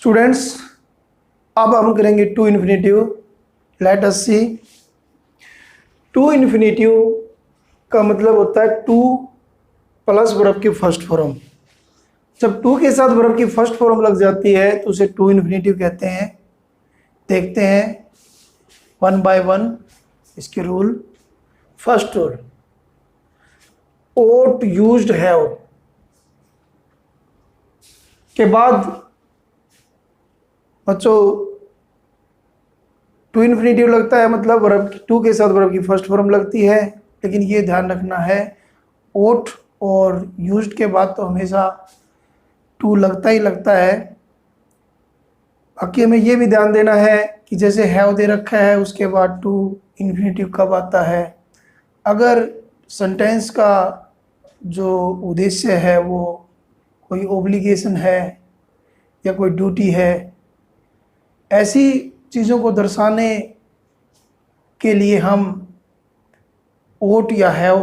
Students, अब हम करेंगे to infinitive. Let us see. To infinitive का मतलब होता है टू प्लस वर्ब की फर्स्ट फॉर्म। जब टू के साथ वर्ब की फर्स्ट फॉर्म लग जाती है तो उसे टू इन्फिनेटिव कहते हैं। देखते हैं वन बाय वन इसके rule. First rule, ought used have के बाद बच्चों टू इन्फिनेटिव लगता है, मतलब वर्ब टू के साथ वर्ब की फर्स्ट फॉर्म लगती है। लेकिन ये ध्यान रखना है, ओट और यूज्ड के बाद तो हमेशा टू लगता ही लगता है। बाकी हमें ये भी ध्यान देना है कि जैसे हैव दे रखा है उसके बाद टू इन्फिनेटिव कब आता है। अगर सेंटेंस का जो उद्देश्य है वो कोई ओब्लिगेशन है या कोई ड्यूटी है, ऐसी चीज़ों को दर्शाने के लिए हम ओट या हैव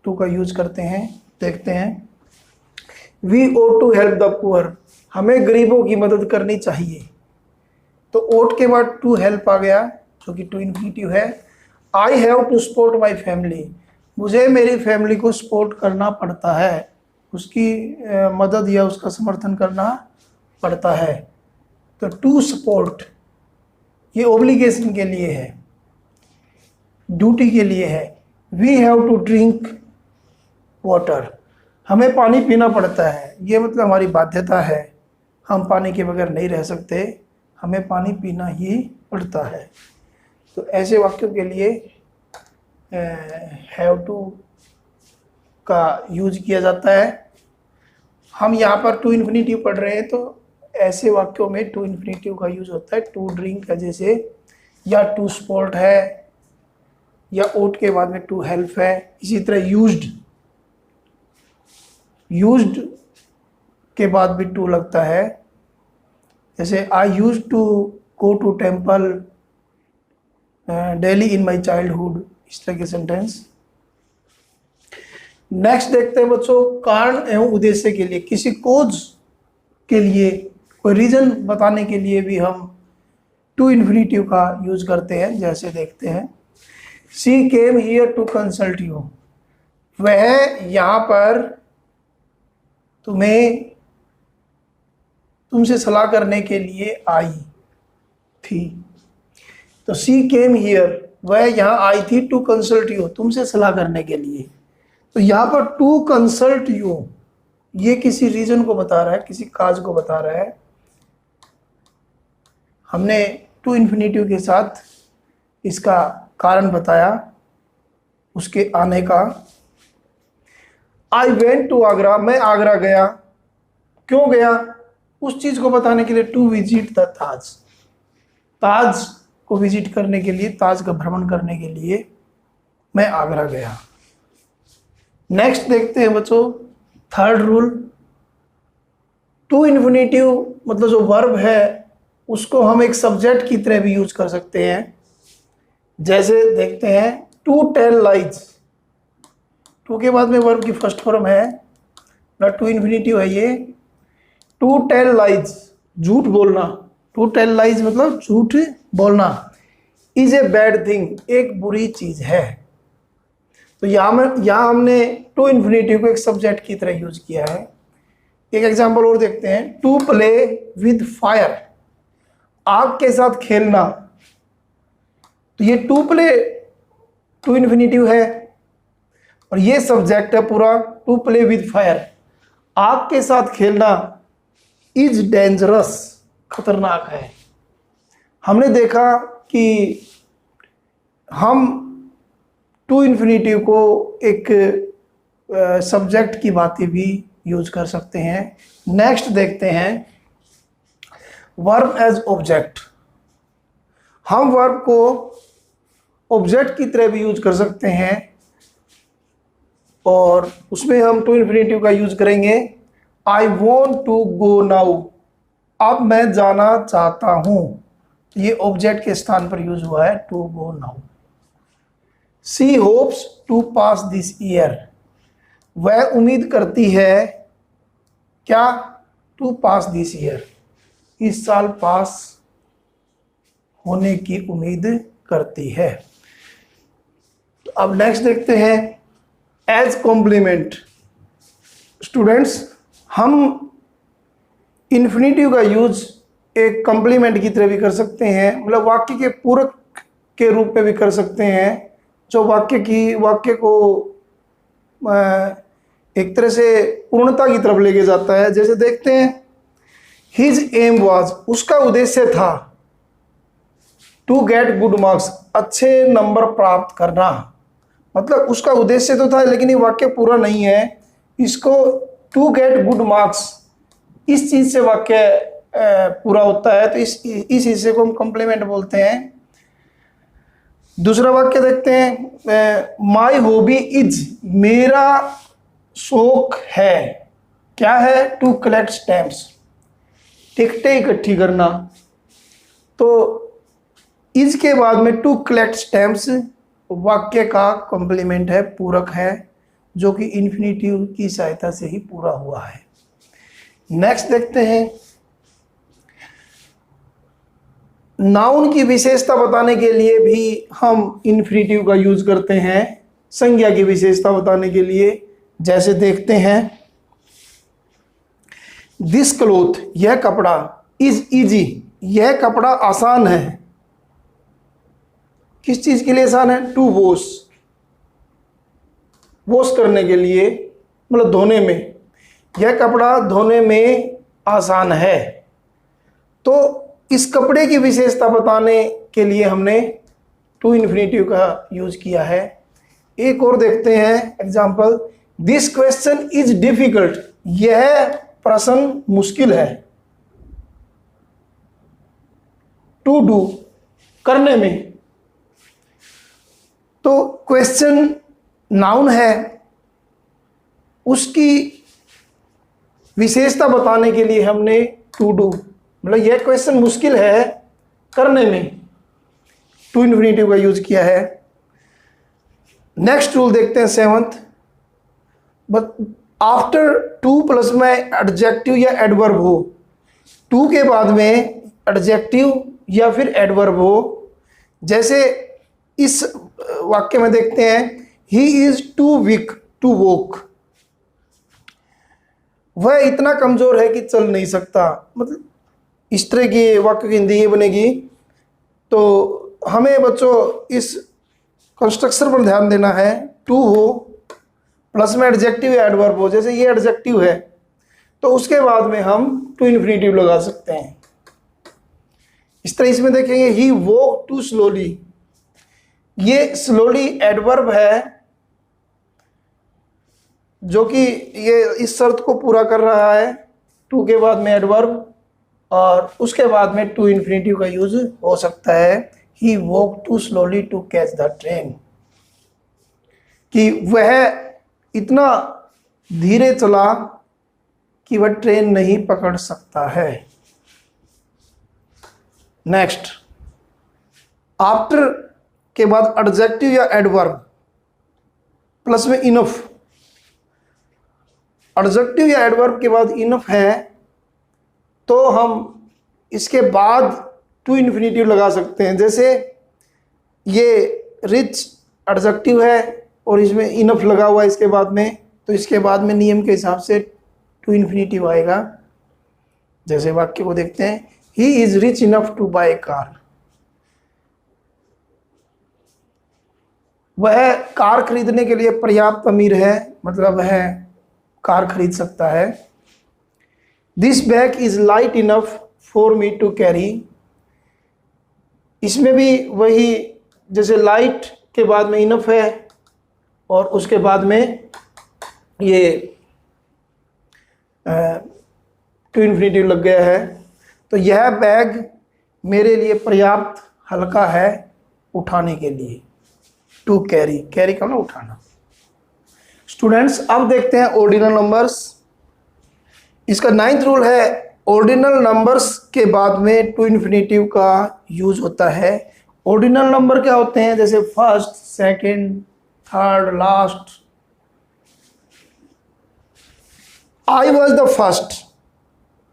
टू का यूज करते हैं। देखते हैं, we ought to help the poor, हमें गरीबों की मदद करनी चाहिए। तो ओट के बाद टू हेल्प आ गया जो कि टू इन्फिनेटिव है। I have to support my family, मुझे मेरी फैमिली को सपोर्ट करना पड़ता है, उसकी मदद या उसका समर्थन करना पड़ता है। तो टू सपोर्ट ये ओब्लिगेशन के लिए है, ड्यूटी के लिए है। We have to drink water, हमें पानी पीना पड़ता है, ये मतलब हमारी बाध्यता है, हम पानी के बगैर नहीं रह सकते, हमें पानी पीना ही पड़ता है। तो ऐसे वाक्यों के लिए हैव टू का यूज किया जाता है। हम यहाँ पर टू इन्फिनेटिव पढ़ रहे हैं तो ऐसे वाक्यों में टू इन्फिनेटिव का यूज होता है। टू ड्रिंक है जैसे, या टू सपोर्ट है, या ओट के बाद में टू हेल्प है। इसी तरह यूज्ड के बाद भी टू लगता है, जैसे I used to go to temple daily in my childhood, इस तरह के सेंटेंस। नेक्स्ट देखते हैं बच्चों, कारण एवं उद्देश्य के लिए, किसी कोज के लिए, कोई रीजन बताने के लिए भी हम टू इन्फिनेटिव का यूज करते हैं। जैसे देखते हैं, she came here to consult you, वह यहाँ पर तुमसे सलाह करने के लिए आई थी। तो शी केम हियर, वह यहाँ आई थी टू कंसल्ट यू, तुमसे सलाह करने के लिए। तो यहाँ पर टू कंसल्ट यू ये किसी रीजन को बता रहा है, किसी काज को बता रहा है। हमने टू इन्फिनेटिव के साथ इसका कारण बताया उसके आने का। आई वेंट टू आगरा, मैं आगरा गया। क्यों गया? उस चीज को बताने के लिए, टू विजिट द ताज, ताज को विजिट करने के लिए, ताज का भ्रमण करने के लिए मैं आगरा गया। नेक्स्ट देखते हैं बच्चों, थर्ड रूल। टू इन्फिनेटिव मतलब जो वर्ब है उसको हम एक सब्जेक्ट की तरह भी यूज कर सकते हैं। जैसे देखते हैं, टू टेल लाइज, टू के बाद में वर्ब की फर्स्ट फॉर्म है ना, टू इन्फिनेटिव है ये। टू टेल लाइज, झूठ बोलना, टू टेल लाइज मतलब झूठ बोलना। इज ए बैड थिंग, एक बुरी चीज है। तो यहाँ हमने टू इन्फिनेटिव को एक सब्जेक्ट की तरह यूज किया है। एक एग्जांपल और देखते हैं, टू प्ले विद फायर, आग के साथ खेलना। तो ये टू प्ले टू इन्फिनेटिव है और ये सब्जेक्ट है पूरा, टू प्ले विद फायर, आग के साथ खेलना। इज डेंजरस, खतरनाक है। हमने देखा कि हम टू इन्फिनेटिव को एक सब्जेक्ट की बातें भी यूज कर सकते हैं। नेक्स्ट देखते हैं, वर्ब एज ऑब्जेक्ट। हम वर्ब को ऑब्जेक्ट की तरह भी यूज कर सकते हैं और उसमें हम टू इन्फिनेटिव का यूज करेंगे। I want to go now, अब मैं जाना चाहता हूं। ये ऑब्जेक्ट के स्थान पर यूज हुआ है, to go now. She hopes to pass this year, वह उम्मीद करती है क्या? To pass this year. इस साल पास होने की उम्मीद करती है। तो अब नेक्स्ट देखते हैं एज कॉम्प्लीमेंट। स्टूडेंट्स, हम इन्फिनेटिव का यूज एक कॉम्प्लीमेंट की तरह भी कर सकते हैं, मतलब वाक्य के पूरक के रूप में भी कर सकते हैं, जो वाक्य को एक तरह से पूर्णता की तरफ लेके जाता है। जैसे देखते हैं, हिज एम वाज, उसका उद्देश्य था, टू गेट गुड मार्क्स, अच्छे नंबर प्राप्त करना। मतलब उसका उद्देश्य तो था, लेकिन ये वाक्य पूरा नहीं है। इसको टू गेट गुड मार्क्स, इस चीज से वाक्य पूरा होता है, तो इस हिस्से को हम कॉम्प्लीमेंट बोलते हैं। दूसरा वाक्य देखते हैं, माई हॉबी इज, मेरा शौक है, क्या है, टू कलेक्ट स्टैम्प्स, टिकटें इकट्ठी करना। तो इज के बाद में टू कलेक्ट स्टैम्प्स वाक्य का कॉम्प्लीमेंट है, पूरक है, जो कि इन्फिनेटिव की सहायता से ही पूरा हुआ है। नेक्स्ट देखते हैं, नाउन की विशेषता बताने के लिए भी हम इन्फिनेटिव का यूज करते हैं, संज्ञा की विशेषता बताने के लिए। जैसे देखते हैं, दिस क्लोथ, यह कपड़ा, इज इजी, यह कपड़ा आसान है। किस चीज के लिए आसान है? टू वॉश, वॉश करने के लिए, मतलब धोने में। यह कपड़ा धोने में आसान है। तो इस कपड़े की विशेषता बताने के लिए हमने टू इन्फिनेटिव का यूज किया है। एक और देखते हैं example, this question is difficult, यह प्रश्न मुश्किल है। टू डू, करने में। तो क्वेश्चन नाउन है, उसकी विशेषता बताने के लिए हमने टू डू, मतलब यह क्वेश्चन मुश्किल है करने में, टू इन्फिनेटिव का यूज किया है। नेक्स्ट रूल देखते हैं, seventh, but after two plus में एडजेक्टिव या एडवर्ब हो, टू के बाद में एडजेक्टिव या फिर एडवर्ब हो। जैसे इस वाक्य में देखते हैं, he is too weak to walk, वह इतना कमजोर है कि चल नहीं सकता। मतलब इस तरह की वाक्य की हिंदी ये बनेगी। तो हमें बच्चों इस कंस्ट्रक्शन पर ध्यान देना है। टू हो प्लस में एडजेक्टिव या एडवर्ब हो, जैसे ये एडजेक्टिव है तो उसके बाद में हम टू इन्फिनेटिव लगा सकते हैं। इस तरह इसमें देखेंगे, ही वॉक टू स्लोली, ये स्लोली एडवर्ब है, जो कि ये इस शर्त को पूरा कर रहा है। टू के बाद में एडवर्ब और उसके बाद में टू इन्फिनेटिव का यूज हो सकता है। He walk too slowly to catch the train, कि वह इतना धीरे चला कि वह ट्रेन नहीं पकड़ सकता है। नेक्स्ट, आफ्टर के बाद एडजेक्टिव या एडवर्ब प्लस में इनफ, एडजेक्टिव या एडवर्ब के बाद इनफ है तो हम इसके बाद टू इन्फिनेटिव लगा सकते हैं। जैसे ये रिच एडजेक्टिव है और इसमें इनफ लगा हुआ है इसके बाद में, तो इसके बाद में नियम के हिसाब से टू इन्फिनेटिव आएगा। जैसे वाक्य को देखते हैं, he is rich enough to buy a car, वह कार खरीदने के लिए पर्याप्त अमीर है, मतलब वह कार खरीद सकता है। This bag is light enough for me to carry, इसमें भी वही, जैसे लाइट के बाद में इनफ है और उसके बाद में ये टू इन्फिनेटिव लग गया है। तो यह बैग मेरे लिए पर्याप्त हल्का है उठाने के लिए, टू कैरी, कैरी का ना उठाना। स्टूडेंट्स, अब देखते हैं ऑर्डिनल नंबर्स। इसका 9th रूल है, ऑर्डिनल नंबर्स के बाद में टू इन्फिनेटिव का यूज होता है। ऑर्डिनल नंबर क्या होते हैं? जैसे first, second, third, last. I was the first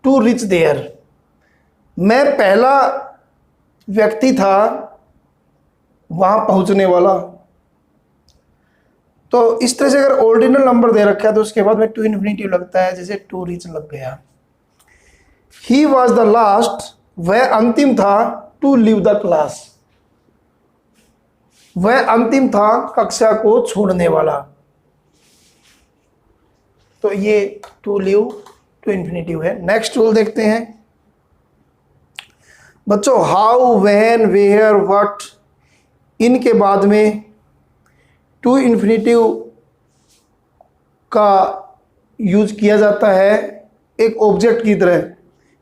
to reach there, मैं पहला व्यक्ति था वहां पहुंचने वाला। तो इस तरह से अगर ऑर्डिनल नंबर दे रखा है तो उसके बाद में टू इन्फिनिटिव लगता है, जैसे टू रीच लग गया। ही वॉज द लास्ट, वह अंतिम था, टू लीव द क्लास, वह अंतिम था कक्षा को छोड़ने वाला। तो ये टू लीव टू इन्फिनिटिव है। नेक्स्ट रूल देखते हैं बच्चों, हाउ, व्हेन, वेयर, व्हाट, इनके बाद में टू इन्फिनिटिव का यूज किया जाता है एक ऑब्जेक्ट की तरह।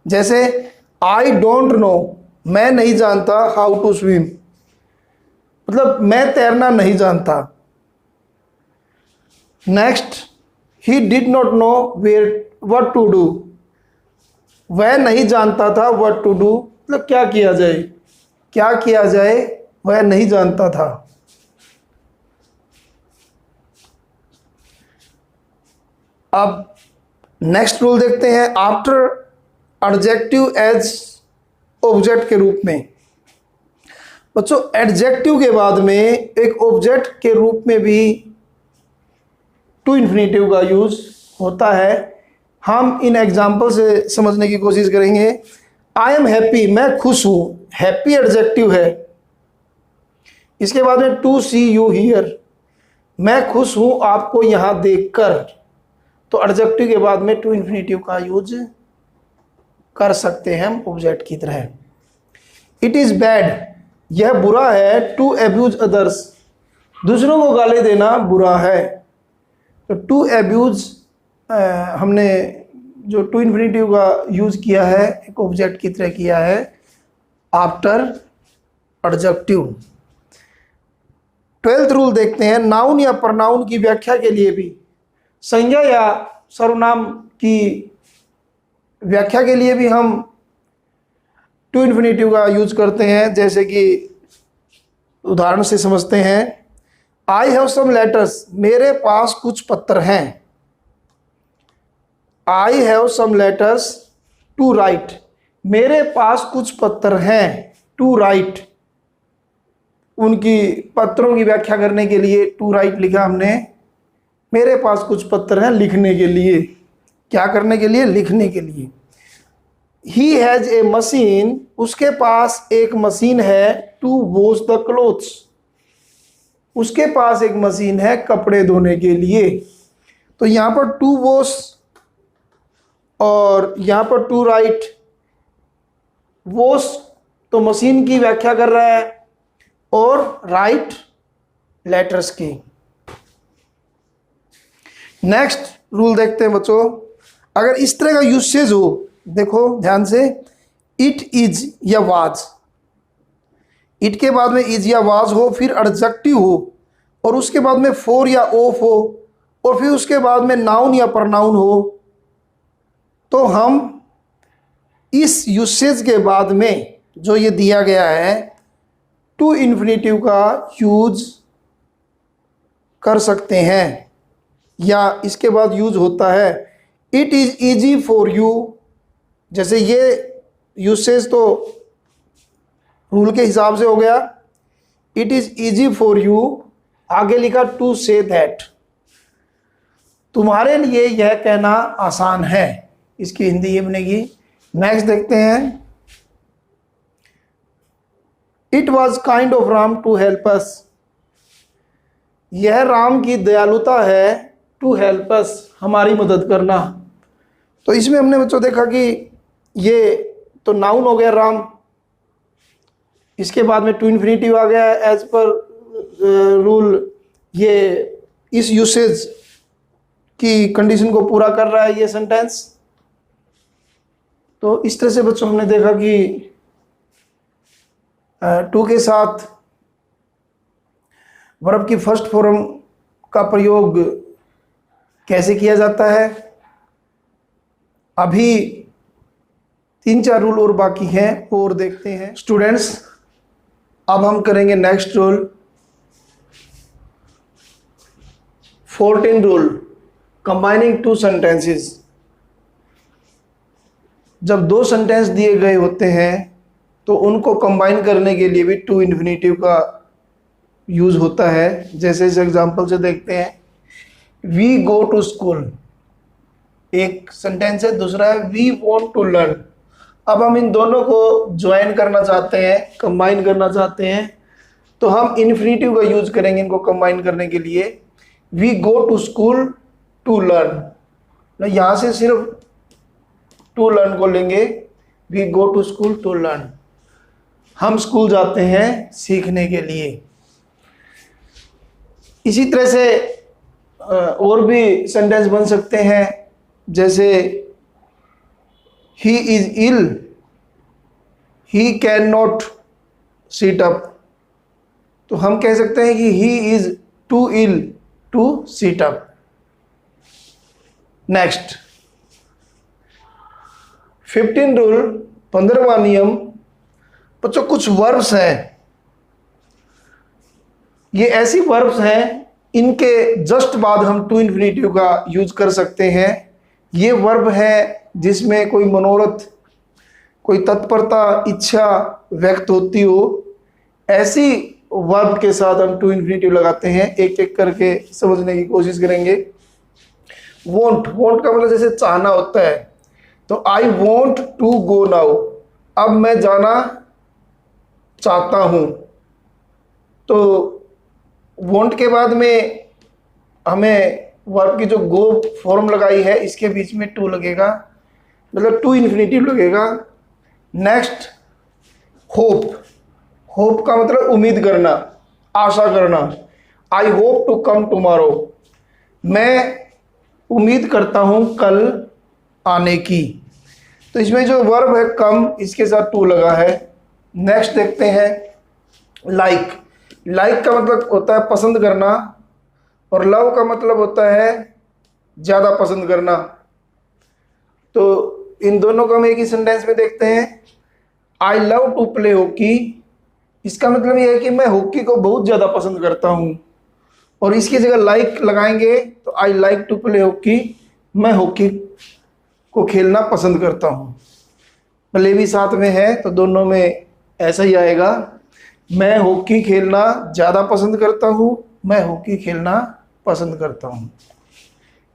जैसे आई डोंट नो, मैं नहीं जानता, हाउ टू स्विम, मतलब मैं तैरना नहीं जानता। Next, he did not know where what to do, वह नहीं जानता था व्हाट टू डू, मतलब क्या किया जाए, क्या किया जाए वह नहीं जानता था। अब नेक्स्ट रूल देखते हैं, आफ्टर एडजेक्टिव एज ऑब्जेक्ट के रूप में। बच्चों एडजेक्टिव के बाद में एक ऑब्जेक्ट के रूप में भी टू इन्फिनिटिव का यूज होता है। हम इन एग्जाम्पल से समझने की कोशिश करेंगे। आई एम हैप्पी, मैं खुश हूँ, हैप्पी एडजेक्टिव है। इसके बाद में टू सी यू हियर, मैं खुश हूँ आपको यहाँ देखकर। तो एडजेक्टिव के बाद में टू इन्फिनिटिव का यूज कर सकते हैं हम ऑब्जेक्ट की तरह। इट इज़ बैड, यह बुरा है, टू अब्यूज अदर्स, दूसरों को गाली देना बुरा है। तो टू अब्यूज हमने जो टू इन्फिनिटिव का यूज किया है एक ऑब्जेक्ट की तरह किया है आफ्टर एडजेक्टिव। 12th रूल देखते हैं, नाउन या प्रनाउन की व्याख्या के लिए भी, संज्ञा या सर्वनाम की व्याख्या के लिए भी हम टू इन्फिनिटिव का यूज करते हैं। जैसे कि उदाहरण से समझते हैं, आई हैव सम लेटर्स, मेरे पास कुछ पत्र हैं। I have some letters to write, मेरे पास कुछ पत्र हैं, टू राइट, उनकी पत्रों की व्याख्या करने के लिए टू राइट लिखा हमने। मेरे पास कुछ पत्र हैं लिखने के लिए, क्या करने के लिए, लिखने के लिए। ही हैज ए मशीन, उसके पास एक मशीन है, टू वॉश द क्लोथ्स, उसके पास एक मशीन है कपड़े धोने के लिए। तो यहाँ पर टू वॉश और यहाँ पर टू राइट। वॉश तो मशीन की व्याख्या कर रहा है और राइट लेटर्स की। नेक्स्ट रूल देखते हैं बच्चों, अगर इस तरह का यूसेज हो, देखो ध्यान से, इट इज या वाज, इट के बाद में इज या वाज हो, फिर एडजेक्टिव हो और उसके बाद में फोर या ऑफ हो और फिर उसके बाद में नाउन या प्रनाउन हो, तो हम इस यूसेज के बाद में जो ये दिया गया है टू इन्फिनिटिव का यूज कर सकते हैं। या इसके बाद यूज होता है, it is easy for you, जैसे ये यूसेज तो रूल के हिसाब से हो गया। It is easy for you, आगे लिखा टू से दैट, तुम्हारे लिए यह कहना आसान है, इसकी हिंदी ये बनेगी। नेक्स्ट देखते हैं, it was kind of Ram to help us, यह राम की दयालुता है, टू हेल्प अस, हमारी मदद करना। तो इसमें हमने बच्चों देखा कि ये तो नाउन हो गया राम, इसके बाद में टू इन्फिनिटिव आ गया एज पर रूल, ये इस यूसेज की कंडीशन को पूरा कर रहा है ये सेंटेंस। तो इस तरह से बच्चों हमने देखा कि टू के साथ वर्ब की फर्स्ट फॉर्म का प्रयोग कैसे किया जाता है। अभी 3-4 रूल और बाकी हैं और देखते हैं स्टूडेंट्स। अब हम करेंगे next rule, 14 rule, combining two sentences. जब दो सेंटेंस दिए गए होते हैं तो उनको कंबाइन करने के लिए भी टू इन्फिनेटिव का यूज होता है। जैसे इस एग्जांपल से देखते हैं, वी गो टू स्कूल एक सेंटेंस है, दूसरा है वी वांट टू लर्न। अब हम इन दोनों को ज्वाइन करना चाहते हैं, कंबाइन करना चाहते हैं, तो हम इन्फिनेटिव का यूज करेंगे इनको कंबाइन करने के लिए। We go to school to learn, यहां से सिर्फ टू लर्न को लेंगे, we go to school to learn, हम स्कूल जाते हैं सीखने के लिए। इसी तरह से और भी सेंटेंस बन सकते हैं, जैसे he is ill, he can not sit up, तो हम कह सकते हैं कि he is too ill to sit up. Next 15 rule, 15वां नियम। बच्चों कुछ वर्ब्स हैं, ये ऐसी वर्ब्स हैं इनके जस्ट बाद हम टू इन्फिनेटिव का यूज कर सकते हैं। ये वर्ब है जिसमें कोई मनोरथ, कोई तत्परता, इच्छा व्यक्त होती हो, ऐसी वर्ब के साथ हम टू इन्फिनेटिव लगाते हैं। एक एक करके समझने की कोशिश करेंगे। वॉन्ट, वॉन्ट का मतलब जैसे चाहना होता है, तो I want to go now, अब मैं जाना चाहता हूं। तो वॉन्ट के बाद में हमें वर्ब की जो गो फॉर्म लगाई है इसके बीच में टू लगेगा, मतलब टू इन्फिनेटिव लगेगा। नेक्स्ट होप, होप का मतलब उम्मीद करना, आशा करना। I hope to come tomorrow, मैं उम्मीद करता हूं कल आने की। तो इसमें जो वर्ब है कम, इसके साथ टू लगा है। नेक्स्ट देखते हैं लाइक, लाइक का मतलब होता है पसंद करना, और लव का मतलब होता है ज़्यादा पसंद करना। तो इन दोनों को हम एक ही सेंटेंस में देखते हैं। I love to play hockey, इसका मतलब यह है कि मैं हॉकी को बहुत ज़्यादा पसंद करता हूँ, और इसकी जगह लाइक लगाएंगे तो I like to play hockey, मैं हॉकी को खेलना पसंद करता हूँ। प्ले भी साथ में है तो दोनों में ऐसा ही आएगा, मैं हॉकी खेलना ज़्यादा पसंद करता हूँ, मैं हॉकी खेलना पसंद करता हूँ।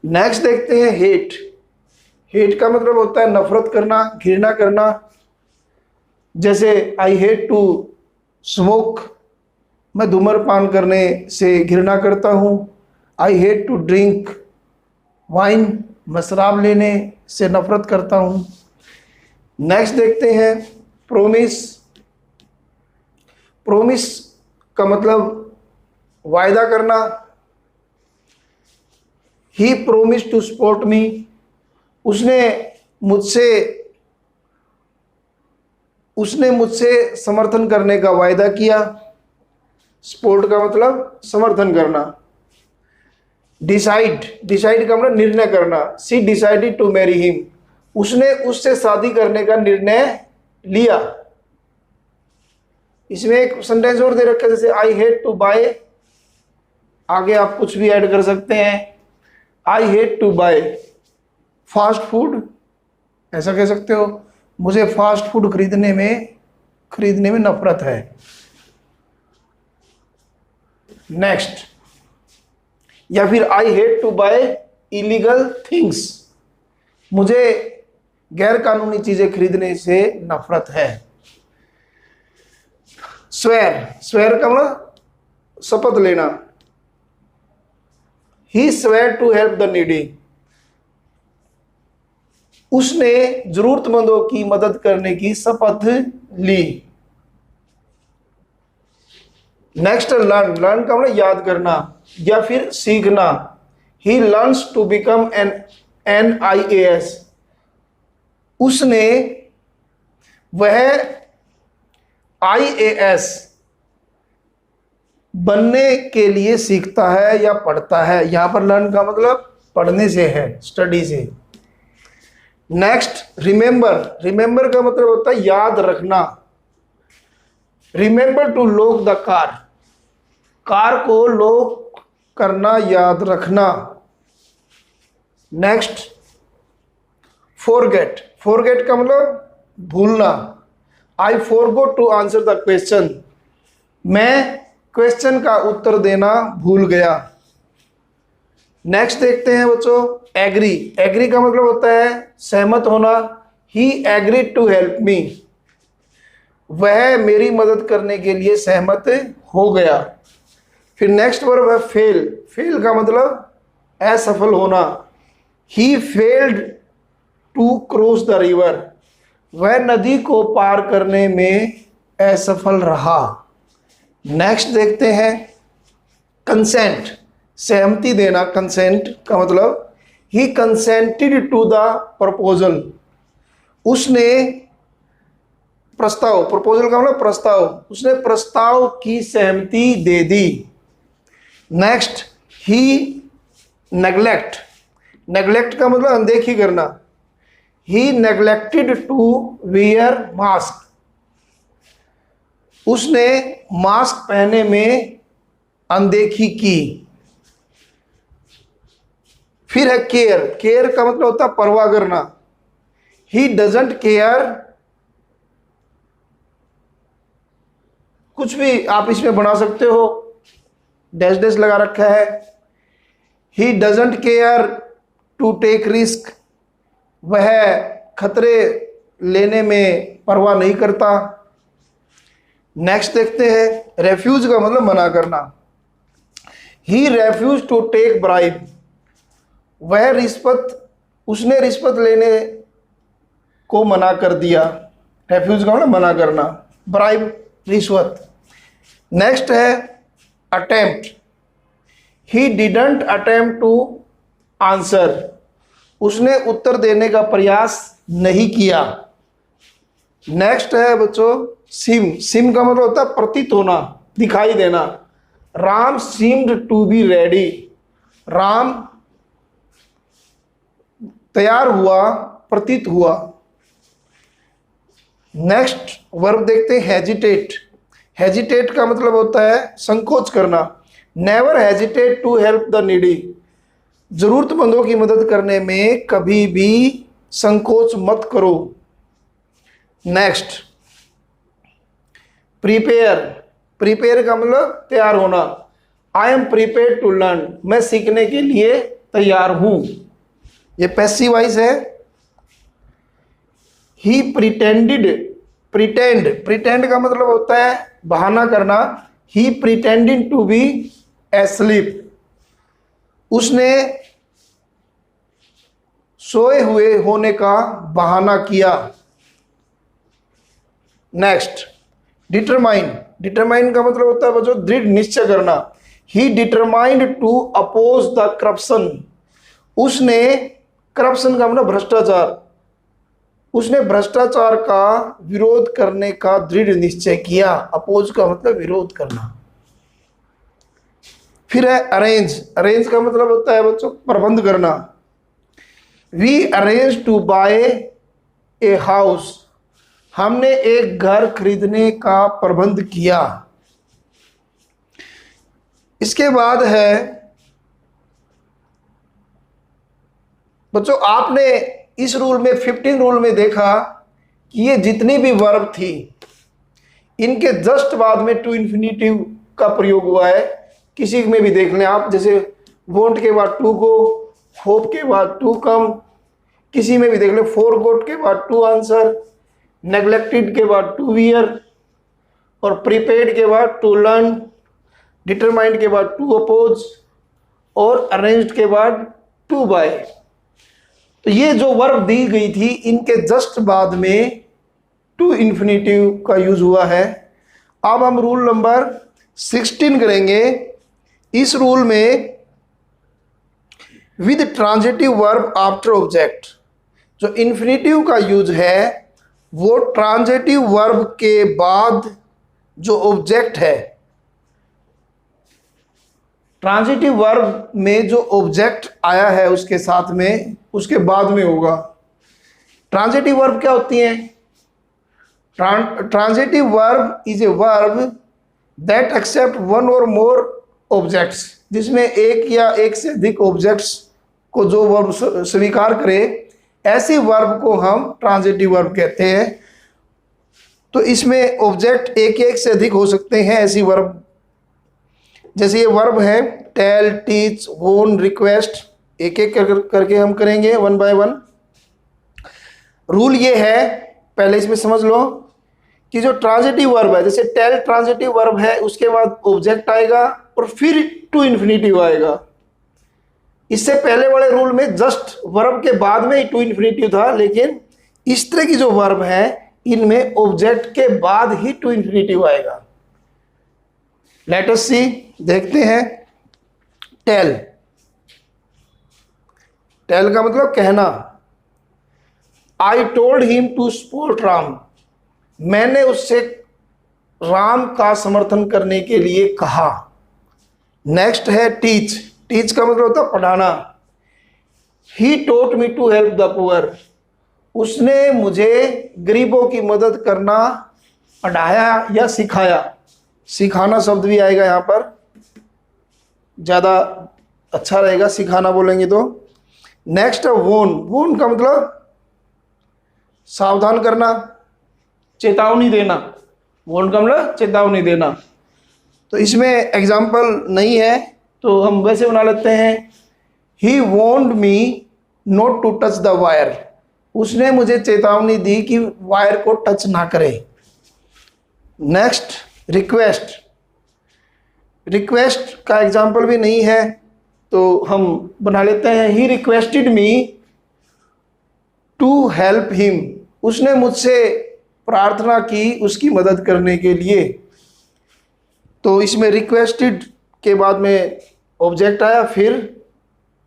नेक्स्ट देखते हैं हेट, हेट का मतलब होता है नफरत करना, घृणा करना। जैसे आई हेट टू स्मोक, मैं धूम्रपान करने से घृणा करता हूँ। I hate to drink wine, मैं शराब लेने से नफरत करता हूँ। नेक्स्ट देखते हैं प्रोमिस, प्रोमिस का मतलब वायदा करना। ही प्रोमिस टू सपोर्ट मी, उसने मुझसे समर्थन करने का वायदा किया। सपोर्ट का मतलब समर्थन करना। डिसाइड, डिसाइड का मतलब निर्णय करना। She decided to marry him, उसने उससे शादी करने का निर्णय लिया। इसमें एक सेंटेंस और दे रखा है, जैसे आई हेट टू बाय, आगे आप कुछ भी ऐड कर सकते हैं। I hate to buy fast food, ऐसा कह सकते हो, मुझे फास्ट फूड खरीदने में नफरत है। नेक्स्ट, या फिर I hate to buy illegal things, मुझे गैर कानूनी चीजें खरीदने से नफरत है। स्वेर, स्वेर का मतलब शपथ लेना। He swear to help the needy, उसने जरूरतमंदों की मदद करने की शपथ ली। नेक्स्ट लर्न, लर्न का मतलब याद करना या फिर सीखना। He learns to become an IAS, उसने वह IAS बनने के लिए सीखता है या पढ़ता है। यहां पर लर्न का मतलब पढ़ने से है, स्टडी से। नेक्स्ट रिमेंबर, रिमेंबर का मतलब होता है याद रखना। Remember to lock the car, car को लॉक करना, याद रखना। नेक्स्ट फॉरगेट, फॉरगेट का मतलब भूलना। I forgot to answer the question, मैं क्वेश्चन का उत्तर देना भूल गया। नेक्स्ट देखते हैं बच्चों, एग्री। एग्री का मतलब होता है सहमत होना। ही एग्रीड टू हेल्प मी, वह मेरी मदद करने के लिए सहमत हो गया। फिर नेक्स्ट वर्ब है फेल। फेल का मतलब असफल होना। He failed to cross the river, वह नदी को पार करने में असफल रहा। नेक्स्ट देखते हैं कंसेंट, सहमति देना। कंसेंट का मतलब ही कंसेंटेड टू द प्रपोजल, उसने प्रस्ताव, प्रपोजल का मतलब प्रस्ताव, उसने प्रस्ताव की सहमति दे दी। नेक्स्ट ही नेग्लेक्ट। नेग्लेक्ट का मतलब अनदेखी करना। ही नेग्लेक्टेड टू वियर मास्क, उसने मास्क पहनने में अनदेखी की। फिर है केयर। केयर का मतलब होता है परवाह करना। ही डजंट केयर, कुछ भी आप इसमें बना सकते हो, डैश डैश लगा रखा है। He doesn't care to take risk, वह खतरे लेने में परवाह नहीं करता। नेक्स्ट देखते हैं रेफ्यूज का मतलब मना करना। ही रेफ्यूज टू टेक ब्राइब, वह रिश्वत, उसने रिश्वत लेने को मना कर दिया। रेफ्यूज का मतलब मना करना, ब्राइब रिश्वत। नेक्स्ट है attempt. He didn't attempt to answer, उसने उत्तर देने का प्रयास नहीं किया। नेक्स्ट है बच्चों सिम। सिम का मतलब होता है प्रतीत होना, दिखाई देना। Ram seemed to be ready, Ram तैयार हुआ, प्रतीत हुआ। नेक्स्ट वर्ब देखते हैं हेजिटेट। हेजिटेट का मतलब होता है संकोच करना। Never hesitate to help the needy, जरूरतमंदों की मदद करने में कभी भी संकोच मत करो। Next prepare. प्रिपेयर का मतलब तैयार होना। I am prepare to learn, मैं सीखने के लिए तैयार हूं। ये पैसिव वॉइस है। ही प्रिटेंडेड। प्रिटेंड का मतलब होता है बहाना करना। ही प्रिटेंडिंग टू बी एस्लीप, उसने सोए हुए होने का बहाना किया। Next determine. डिटरमाइन का मतलब होता है बच्चों दृढ़ निश्चय करना। He determined to oppose the corruption, उसने, करप्शन का मतलब भ्रष्टाचार, उसने भ्रष्टाचार का विरोध करने का दृढ़ निश्चय किया। अपोज का मतलब विरोध करना। फिर है अरेंज। अरेंज का मतलब होता है बच्चों प्रबंध करना। We arrange to buy a house, हमने एक घर खरीदने का प्रबंध किया। इसके बाद है बच्चों आपने इस रूल में 15 रूल में देखा कि ये जितनी भी वर्ब थी इनके जस्ट बाद में टू इन्फिनिटिव का प्रयोग हुआ है। किसी में भी देख लें आप, जैसे वोंट के बाद टू गो, होप के बाद टू कम, किसी में भी देख लें फॉरगॉट के बाद टू आंसर, नेग्लेक्टेड के बाद टू वियर, और प्रीपेड के बाद टू लर्न, डिटरमाइंड के बाद टू अपोज, और अरेंज्ड के बाद टू बाय। तो ये जो वर्ब दी गई थी इनके जस्ट बाद में टू इन्फिनिटिव का यूज हुआ है। अब हम रूल नंबर 16 करेंगे। इस रूल में with transitive verb after object, जो इन्फिनिटिव का यूज है वो ट्रांजिटिव वर्ब के बाद जो ऑब्जेक्ट है, ट्रांजिटिव वर्ब में जो ऑब्जेक्ट आया है उसके साथ में, उसके बाद में होगा। ट्रांजिटिव वर्ब क्या होती है? Transitive verb is a verb that except one और मोर ऑब्जेक्ट्स, जिसमें एक या एक से अधिक ऑब्जेक्ट्स को जो वर्ब स्वीकार करे, ऐसी वर्ब को हम ट्रांजिटिव वर्ब कहते हैं। तो इसमें ऑब्जेक्ट एक से अधिक हो सकते हैं ऐसी वर्ब। जैसे ये वर्ब है टेल, टीच, वोन, रिक्वेस्ट, एक एक करके हम करेंगे वन बाय वन। रूल ये है, पहले इसमें समझ लो कि जो ट्रांजिटिव वर्ब है, जैसे टेल ट्रांजिटिव वर्ब है, उसके बाद ऑब्जेक्ट आएगा और फिर टू इन्फिनिटिव आएगा। इससे पहले वाले रूल में जस्ट वर्ब के बाद में ही टू इन्फिनिटिव था, लेकिन इस तरह की जो वर्ब है इनमें ऑब्जेक्ट के बाद ही टू इन्फिनिटिव आएगा। लेट अस सी, देखते हैं। टेल, टेल का मतलब कहना। I told him to support Ram, मैंने उससे राम का समर्थन करने के लिए कहा। नेक्स्ट है टीच, टीच का मतलब होता है पढ़ाना। He taught me to help the poor, उसने मुझे गरीबों की मदद करना पढ़ाया या सिखाया। सिखाना शब्द भी आएगा यहाँ पर, ज़्यादा अच्छा रहेगा सिखाना बोलेंगे तो। नेक्स्ट है वोन, वोन का मतलब सावधान करना, चेतावनी देना। वोन का मतलब चेतावनी देना। तो इसमें एग्जाम्पल नहीं है तो हम वैसे बना लेते हैं, he warned me not to touch the wire, उसने मुझे चेतावनी दी कि वायर को टच ना करे। नेक्स्ट रिक्वेस्ट, रिक्वेस्ट का एग्जाम्पल भी नहीं है तो हम बना लेते हैं, he requested me to help him, उसने मुझसे प्रार्थना की उसकी मदद करने के लिए। तो इसमें रिक्वेस्टेड के बाद में ऑब्जेक्ट आया, फिर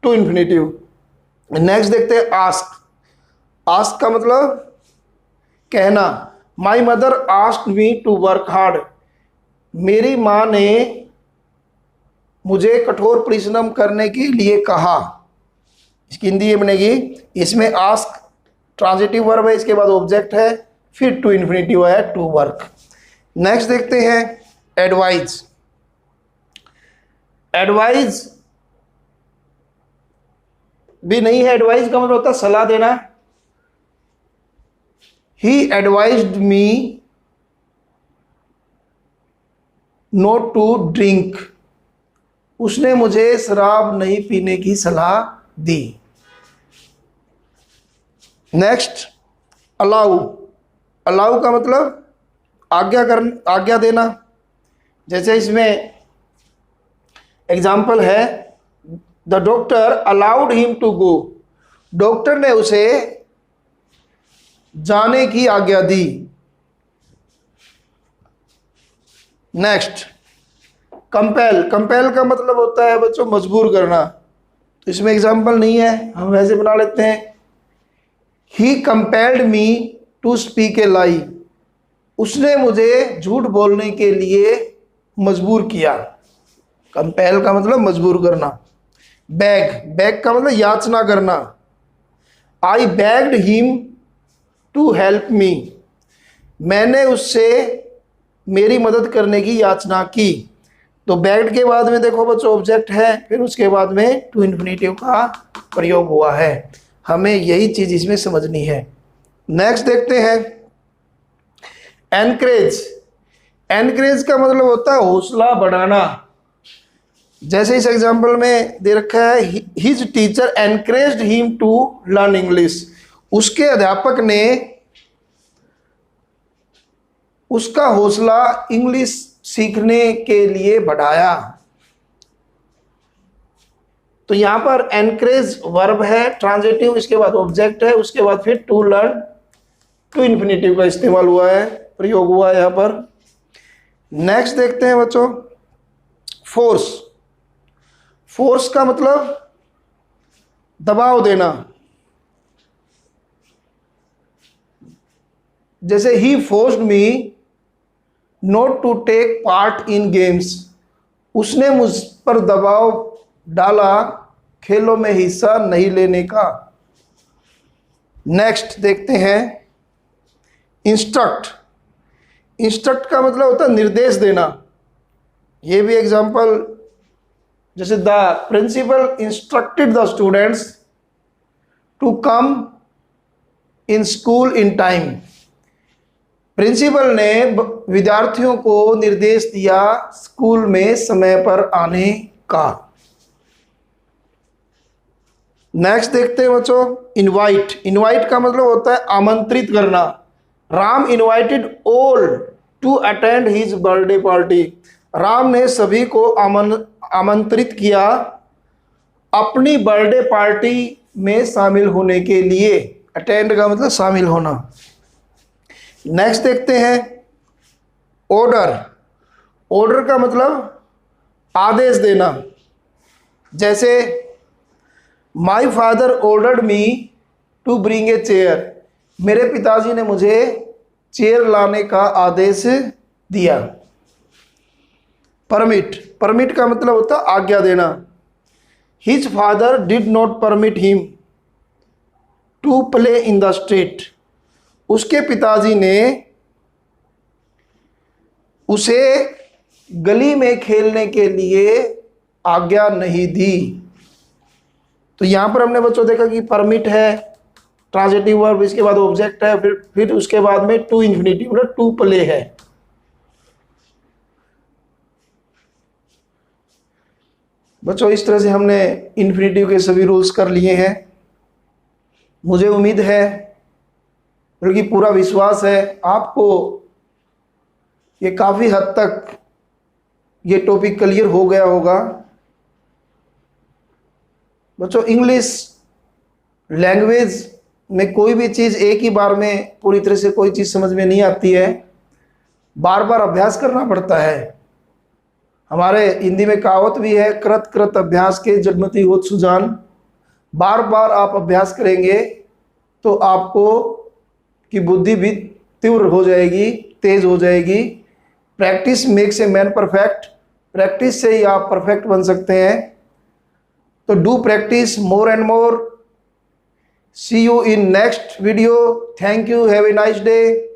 टू इन्फिनिटिव। नेक्स्ट देखते हैं आस्क, आस्क का मतलब कहना। My mother asked me to work hard, मेरी माँ ने मुझे कठोर परिश्रम करने के लिए कहा। इसकी हिंदी ये बनेगी, इसमें आस्क ट्रांजिटिव वर्ब है, इसके बाद ऑब्जेक्ट है, फिर टू इन्फिनिटिव है टू वर्क। नेक्स्ट देखते हैं एडवाइज, एडवाइज भी नहीं है, एडवाइज का मतलब होता है सलाह देना। He advised me not to drink, उसने मुझे शराब नहीं पीने की सलाह दी। नेक्स्ट अलाउ, अलाउ का मतलब आज्ञा देना। जैसे इसमें एग्जाम्पल है, the doctor allowed him to go, doctor ने उसे जाने की आज्ञा दी। नेक्स्ट कंपेल, कंपेल का मतलब होता है बच्चों मजबूर करना। तो इसमें एग्जाम्पल नहीं है, हम वैसे बना लेते हैं, he compelled me to speak a lie, उसने मुझे झूठ बोलने के लिए मजबूर किया। कंपेल का मतलब मजबूर करना। बैग, बैग का मतलब याचना करना। I begged him to help me, मैंने उससे मेरी मदद करने की याचना की। तो बैग्ड के बाद में देखो बच्चों ऑब्जेक्ट है, फिर उसके बाद में टू इन्फिनिटिव का प्रयोग हुआ है। हमें यही चीज इसमें समझनी है। नेक्स्ट देखते हैं एनकरेज, एनकरेज का मतलब होता है हौसला बढ़ाना। जैसे इस एग्जाम्पल में दे रखा है, his teacher encouraged him to learn English, उसके अध्यापक ने उसका हौसला इंग्लिश सीखने के लिए बढ़ाया। तो यहां पर एनकरेज वर्ब है ट्रांजिटिव, इसके बाद ऑब्जेक्ट है, उसके बाद फिर टू लर्न, टू इन्फिनिटिव का इस्तेमाल हुआ है, प्रयोग हुआ है यहां पर। नेक्स्ट देखते हैं बच्चों फोर्स, फोर्स का मतलब दबाव देना। जैसे he forced me not to take part in games, उसने मुझ पर दबाव डाला खेलों में हिस्सा नहीं लेने का। नेक्स्ट देखते हैं इंस्ट्रक्ट, इंस्ट्रक्ट का मतलब होता है निर्देश देना। ये भी एग्जाम्पल, जैसे the principal instructed the students to come in school in time. Principal ने विद्यार्थियों को निर्देश दिया स्कूल में समय पर आने का। नेक्स्ट देखते हैं बच्चों, इनवाइट। इनवाइट का मतलब होता है आमंत्रित करना। Ram invited all to attend his birthday party. राम ने सभी को आमंत्रित किया अपनी बर्थडे पार्टी में शामिल होने के लिए। अटेंड का मतलब शामिल होना। नेक्स्ट देखते हैं ऑर्डर। ऑर्डर का मतलब आदेश देना। जैसे my father ordered me to bring a chair. मेरे पिताजी ने मुझे चेयर लाने का आदेश दिया। परमिट। परमिट का मतलब होता है आज्ञा देना। His father did not permit him to play in the street. उसके पिताजी ने उसे गली में खेलने के लिए आज्ञा नहीं दी। तो यहां पर हमने बच्चों देखा कि परमिट है ट्रांजिटिव वर्ब, इसके बाद ऑब्जेक्ट है, फिर उसके बाद में टू इंफिनिटिव मतलब टू प्ले है। बच्चों इस तरह से हमने इंफिनिटिव के सभी रूल्स कर लिए हैं। मुझे उम्मीद है, बल्कि पूरा विश्वास है, आपको ये काफ़ी हद तक ये टॉपिक क्लियर हो गया होगा। बच्चों इंग्लिश लैंग्वेज में कोई भी चीज़ एक ही बार में पूरी तरह से कोई चीज़ समझ में नहीं आती है, बार बार अभ्यास करना पड़ता है। हमारे हिंदी में कहावत भी है, कृत कृत अभ्यास के जन्मति होत सुजान। बार बार आप अभ्यास करेंगे तो आपको की बुद्धि भी तीव्र हो जाएगी, तेज हो जाएगी। Practice makes a man perfect. Practice से ही आप परफेक्ट बन सकते हैं। तो do practice more and more. See you in next video. Thank you. Have a nice day.